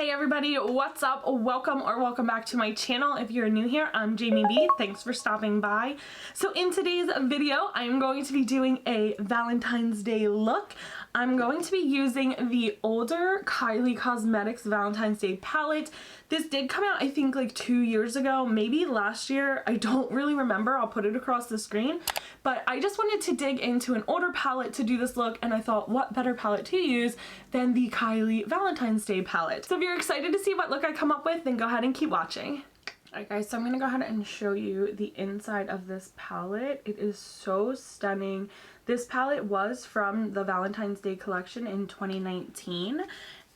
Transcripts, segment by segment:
Hey everybody, what's up? Welcome back to my channel. If you're new here, I'm Jamie B. Thanks for stopping by. So in today's video, I'm going to be doing a Valentine's Day look. I'm going to be using the older Kylie Cosmetics Valentine's Day palette. This did come out, I think, like 2 years ago, maybe last year. I don't really remember. I'll put it across the screen. But I just wanted to dig into an older palette to do this look, and I thought, what better palette to use than the Kylie Valentine's Day palette. So if you're excited to see what look I come up with, then go ahead and keep watching. Alright guys, so I'm going to go ahead and show you the inside of this palette. It is so stunning. This palette was from the Valentine's Day collection in 2019.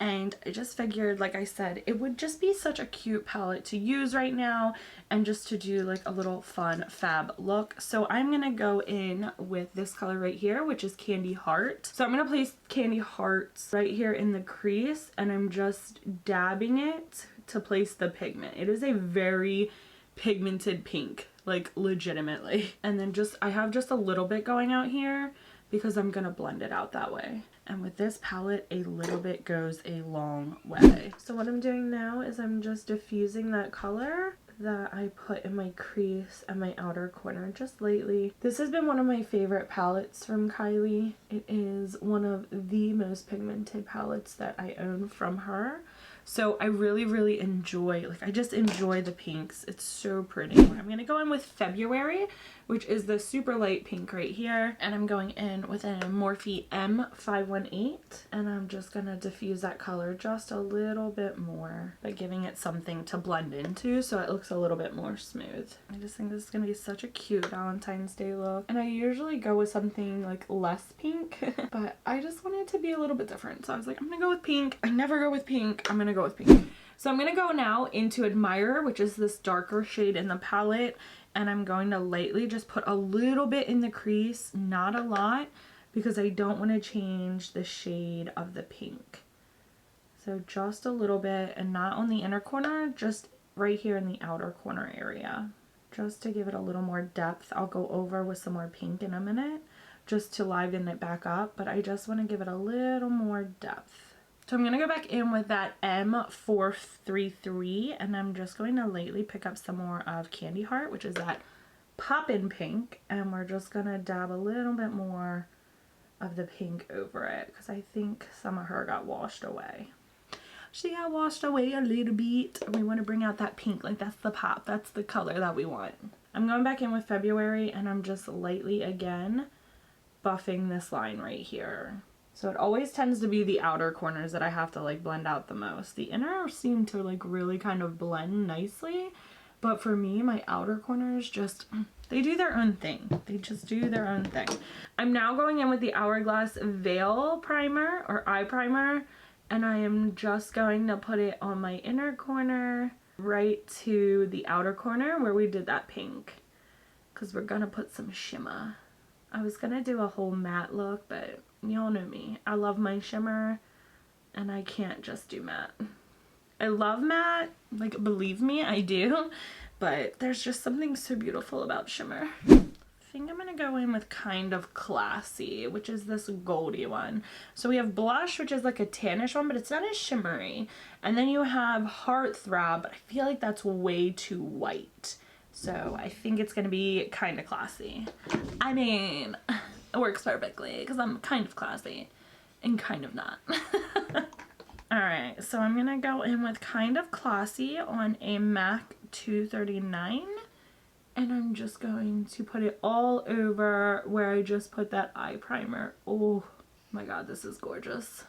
And I just figured, like I said, it would just be such a cute palette to use right now and just to do like a little fun fab look. So I'm going to go in with this color right here, which is Candy Heart. So I'm going to place Candy Hearts right here in the crease, and I'm just dabbing it to place the pigment. It is a very pigmented pink, like legitimately. And then I have just a little bit going out here because I'm going to blend it out that way. And with this palette, a little bit goes a long way. So what I'm doing now is I'm just diffusing that color that I put in my crease and my outer corner just lately. This has been one of my favorite palettes from Kylie. It is one of the most pigmented palettes that I own from her. So I really enjoy, I just enjoy the pinks. It's so pretty. I'm going to go in with February, which is the super light pink right here. And I'm going in with a Morphe M518. And I'm just going to diffuse that color just a little bit more by giving it something to blend into so it looks a little bit more smooth. I just think this is going to be such a cute Valentine's Day look. And I usually go with something like less pink, but I just wanted it to be a little bit different. So I was like, I'm going to go with pink. I never go with pink. I'm going to go with pink. So I'm going to go now into Admire, which is this darker shade in the palette, and I'm going to lightly just put a little bit in the crease, not a lot, because I don't want to change the shade of the pink. So just a little bit, and not on the inner corner, just right here in the outer corner area. Just to give it a little more depth. I'll go over with some more pink in a minute, just to liven it back up, but I just want to give it a little more depth. So I'm going to go back in with that M433, and I'm just going to lightly pick up some more of Candy Heart, which is that pop-in pink, and we're just going to dab a little bit more of the pink over it, because I think some of her got washed away. She got washed away a little bit, and we want to bring out that pink, like that's the pop, that's the color that we want. I'm going back in with February, and I'm just lightly, again, buffing this line right here. So it always tends to be the outer corners that I have to like blend out the most. The inner seem to like really kind of blend nicely, but for me, my outer corners just, they do their own thing. They just do their own thing. I'm now going in with the Hourglass Veil Primer or Eye Primer, and I am just going to put it on my inner corner right to the outer corner where we did that pink, because we're gonna put some shimmer. I was gonna do a whole matte look, but y'all know me. I love my shimmer, and I can't just do matte. I love matte, like believe me, I do, but there's just something so beautiful about shimmer. I think I'm gonna go in with Kind of Classy, which is this goldy one. So we have Blush, which is like a tannish one, but it's not as shimmery. And then you have Heartthrob, but I feel like that's way too white. So I think it's going to be Kind of Classy. I mean, it works perfectly because I'm kind of classy and kind of not. Alright, so I'm going to go in with Kind of Classy on a MAC 239. And I'm just going to put it all over where I just put that eye primer. Oh my god, this is gorgeous.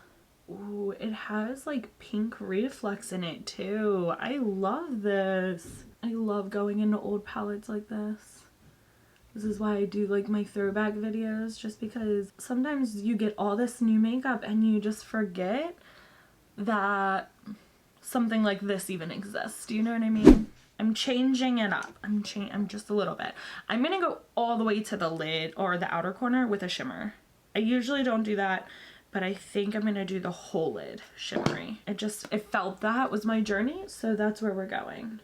Ooh, it has like pink reflex in it too. I love this. I love going into old palettes like this. This is why I do like my throwback videos, just because sometimes you get all this new makeup and you just forget that something like this even exists. Do you know what I mean? I'm changing it up. I'm just a little bit. I'm gonna go all the way to the lid or the outer corner with a shimmer. I usually don't do that, but I think I'm gonna do the whole lid shimmery. It felt that was my journey, so that's where we're going.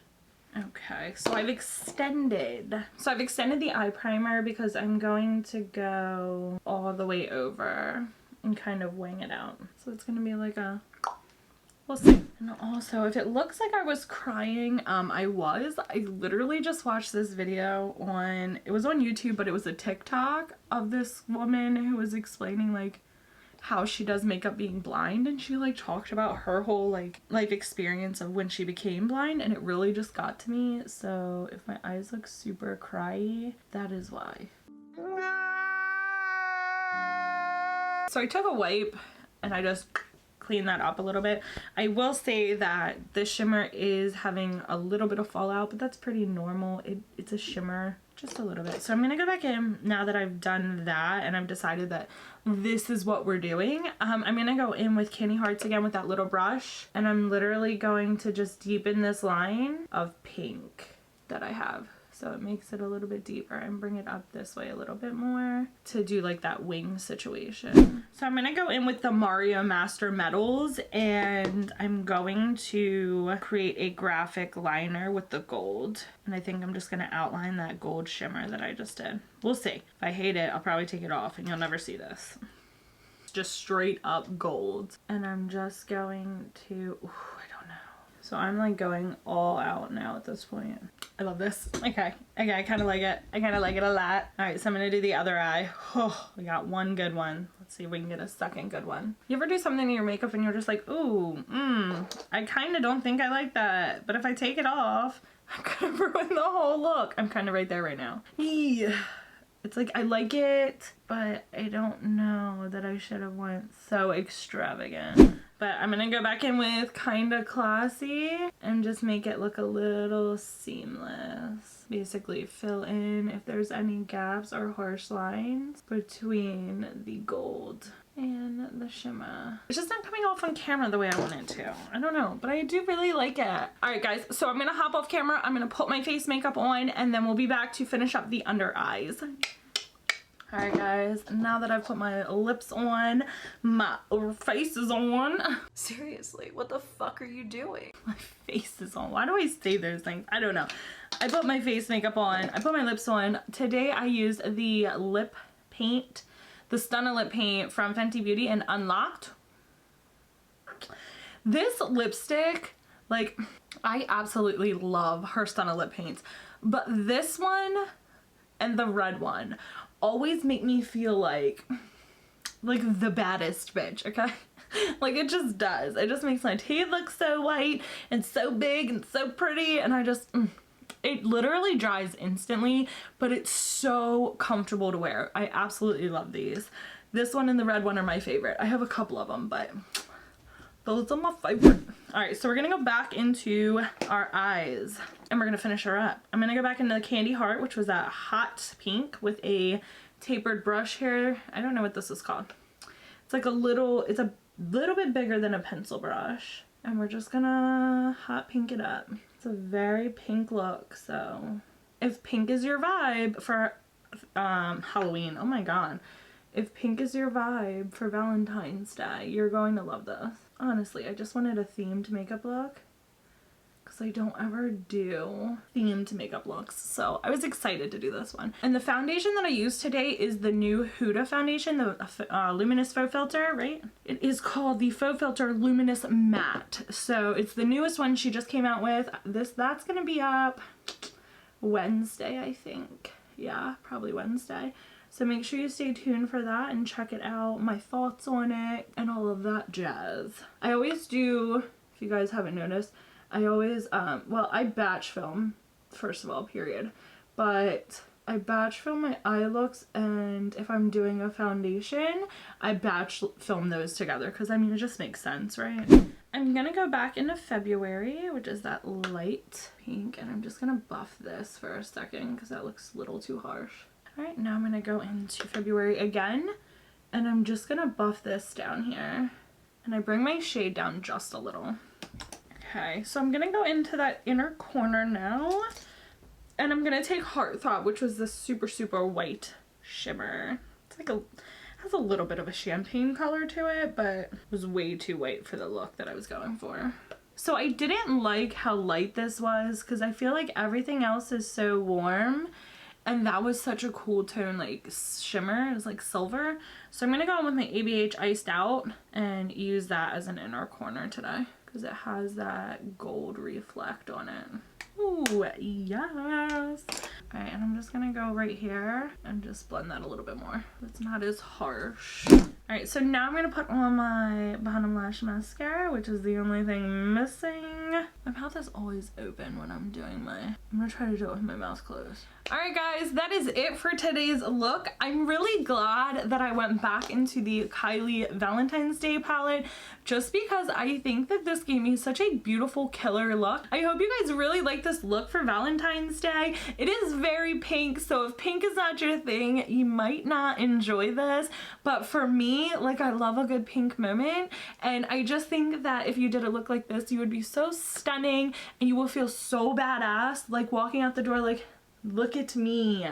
Okay, so I've extended the eye primer because I'm going to go all the way over and kind of wing it out. So it's gonna be like a We'll see. And also, if it looks like I was crying, I literally just watched this video on, it was on YouTube, but it was a TikTok of this woman who was explaining like how she does makeup being blind, and she like talked about her whole like life experience of when she became blind, and it really just got to me. So if my eyes look super cryy, that is why. So I took a wipe and I just cleaned that up a little bit. I will say that this shimmer is having a little bit of fallout, but that's pretty normal. It's a shimmer, just a little bit. So I'm gonna go back in now that I've done that and I've decided that this is what we're doing. I'm gonna go in with Candy Hearts again with that little brush, and I'm literally going to just deepen this line of pink that I have. So it makes it a little bit deeper, and bring it up this way a little bit more to do like that wing situation. So I'm gonna go in with the Mario Master Metals, and I'm going to create a graphic liner with the gold. And I think I'm just gonna outline that gold shimmer that I just did. We'll see. If I hate it, I'll probably take it off and you'll never see this. It's just straight up gold. And I'm just going to, ooh, I don't know. So I'm like going all out now at this point. I love this. Okay, I kind of like it. I kind of like it a lot. All right, so I'm gonna do the other eye. Oh, we got one good one. Let's see if we can get a second good one. You ever do something to your makeup and you're just like, ooh, I kind of don't think I like that, but if I take it off, I'm gonna ruin the whole look. I'm kind of right there right now. Yeah. It's like, I like it, but I don't know that I should have went so extravagant. But I'm gonna go back in with Kinda Classy and just make it look a little seamless. Basically fill in if there's any gaps or harsh lines between the gold and the shimmer. It's just not coming off on camera the way I want it to. I don't know, but I do really like it. All right, guys, so I'm gonna hop off camera. I'm gonna put my face makeup on, and then we'll be back to finish up the under eyes. All right, guys, now that I've put my lips on, my face is on. Seriously, what the fuck are you doing? My face is on. Why do I say those things? I don't know. I put my face makeup on. I put my lips on. Today I used the lip paint, the Stunna lip paint from Fenty Beauty and Unlocked. This lipstick, like, I absolutely love her Stunna lip paints, but this one and the red one always make me feel like the baddest bitch, okay? Like, it just does. It just makes my teeth look so white and so big and so pretty, and I just, it literally dries instantly, but it's so comfortable to wear. I absolutely love these. This one and the red one are my favorite. I have a couple of them, but those are my favorite. All right, so we're gonna go back into our eyes and we're gonna finish her up. I'm gonna go back into the Candy Heart, which was that hot pink with a tapered brush here. I don't know what this is called. It's like a little bit bigger than a pencil brush. And we're just gonna hot pink it up. It's a very pink look, so if pink is your vibe for Halloween, oh my god. If pink is your vibe for Valentine's Day, you're going to love this. Honestly, I just wanted a themed makeup look because I don't ever do themed makeup looks. So I was excited to do this one. And the foundation that I used today is the new Huda foundation, the Luminous Faux Filter, right? It is called the Faux Filter Luminous Matte. So it's the newest one she just came out with. That's going to be up Wednesday, I think. Yeah, probably Wednesday. So make sure you stay tuned for that and check it out, my thoughts on it, and all of that jazz. I always do, if you guys haven't noticed, I always, well, I batch film, first of all, period. But I batch film my eye looks, and if I'm doing a foundation, I batch film those together, because, I mean, it just makes sense, right? I'm going to go back into February, which is that light pink, and I'm just going to buff this for a second, because that looks a little too harsh. Alright, now I'm going to go into February again, and I'm just going to buff this down here. And I bring my shade down just a little. Okay, so I'm going to go into that inner corner now, and I'm going to take Heartthrob, which was this super, super white shimmer. It's like has a little bit of a champagne color to it, but it was way too white for the look that I was going for. So I didn't like how light this was, because I feel like everything else is so warm. And that was such a cool tone, like shimmer. It was like silver. So I'm going to go in with my ABH Iced Out and use that as an inner corner today. because it has that gold reflect on it. Ooh, yes. Alright, and I'm just gonna go right here and just blend that a little bit more. It's not as harsh. Alright, so now I'm gonna put on my bottom lash mascara, which is the only thing missing. My mouth is always open when I'm doing I'm gonna try to do it with my mouth closed. Alright guys, that is it for today's look. I'm really glad that I went back into the Kylie Valentine's Day palette just because I think that this gave me such a beautiful killer look. I hope you guys really like this look for Valentine's Day. It is very pink, so if pink is not your thing, you might not enjoy this. But for me, like, I love a good pink moment, and I just think that if you did a look like this, you would be so stunning and you will feel so badass, like walking out the door like, look at me.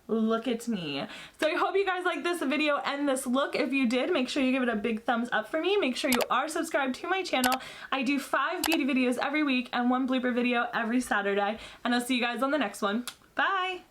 Look at me. So I hope you guys like this video and this look. If you did, make sure you give it a big thumbs up for me. Make sure you are subscribed to my channel. I do 5 beauty videos every week and 1 blooper video every Saturday. And I'll see you guys on the next one. Bye!